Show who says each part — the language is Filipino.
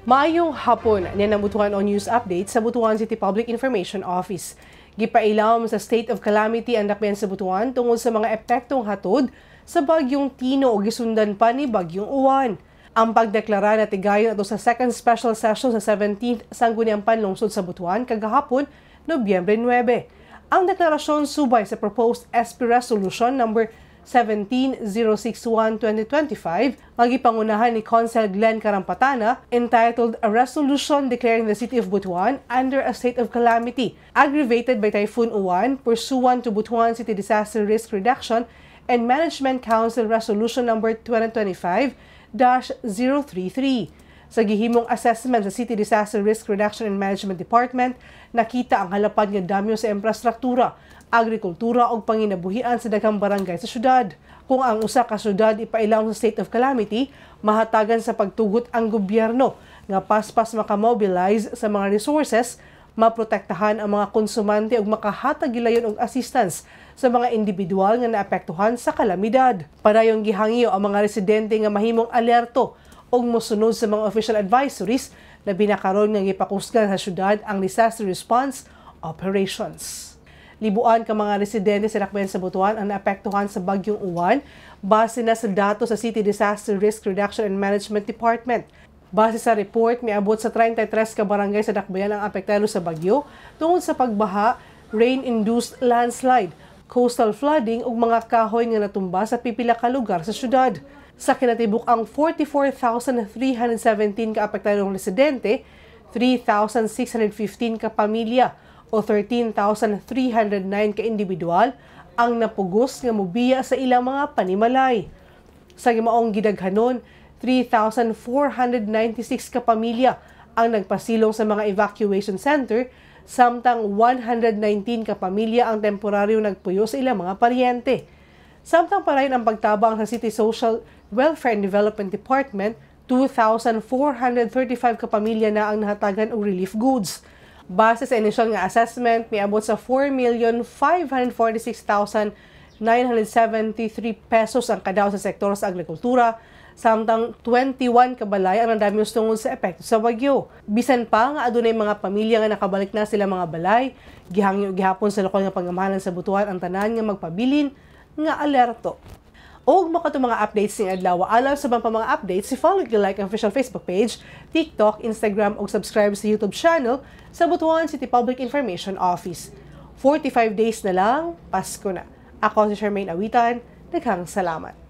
Speaker 1: Maayong hapon niya ng Butuan on News Update sa Butuan City Public Information Office. Gipailawom sa state of calamity ang dakbayan sa Butuan tungod sa mga epektong hatod sa Bagyong Tino o gisundan pa ni Bagyong Uwan. Ang pagdeklara na tigayon ato sa second special session sa 17th Sangguniang Panlungsod sa Butuan kagahapon, Nobyembre 9. Ang deklarasyon subay sa proposed SP Resolution number 17061-2025, magipangunahan ni Consel Glenn Karampatana, entitled A Resolution Declaring the City of Butuan Under a State of Calamity, aggravated by Typhoon Uwan, pursuant to Butuan City Disaster Risk Reduction and Management Council Resolution number 2025-033. Sa gihimong assessment sa City Disaster Risk Reduction and Management Department, nakita ang halapad nga damyo sa infrastruktura, agrikultura o panginabuhian sa daghang barangay sa syudad. Kung ang usa ka syudad ipailawom sa state of calamity, mahatagan sa pagtugot ang gobyerno nga paspas makamobilize sa mga resources, maprotektahan ang mga konsumante ug makahatag gilayon og assistance sa mga individual nga naapektuhan sa kalamidad. Padayong gihangyo ang mga residente nga mahimong alerto ug mosunod sa mga official advisories na binakaron nga gipakusgan sa syudad ang disaster response operations. Libuan ka mga residente sa dakbayan sa Butuan ang naapektuhan sa Bagyong Uwan base na sa datos sa City Disaster Risk Reduction and Management Department. Base sa report, miabot sa 33 ka barangay sa dakbayan ang apektado sa bagyo tungod sa pagbaha, rain-induced landslide, coastal flooding ug mga kahoy nga natumba sa pipila ka lugar sa syudad. Sa kinatibuk ang 44,317 ka apektadong residente, 3,615 ka pamilya o 13,309 ka individual ang napugos nga mobiya sa ilang mga panimalay. Sa gimaong gidaghanon, 3,496 ka pamilya ang nagpasilong sa mga evacuation center, samtang 119 ka pamilya ang temporaryong nagpuyo sa ilang mga paryente. Samtang parayon ang pagtabang sa City Social Welfare and Development Department, 2,435 ka pamilya na ang nahatagan og relief goods. Base sa initial nga assessment, miabot sa 4,546,973 pesos ang kadaw sa sektor sa agrikultura, samtang 21 kabalay ang nadamyos tungod sa epekto sa bagyo. Bisan pa nga adunay mga pamilya nga nakabalik na sila mga balay, gihangyo gihapon sa lokal nga pangamahalan sa Butuan ang tanan nga magpabilin nga alerto. Og makato mga updates ning adlaw, alam sa bang pa mga updates, i-follow like ang official Facebook page, TikTok, Instagram ug subscribe sa YouTube channel sa Butuan City Public Information Office. 45 days na lang, Pasko na. Ako si Charmaine Awitan, daghang salamat.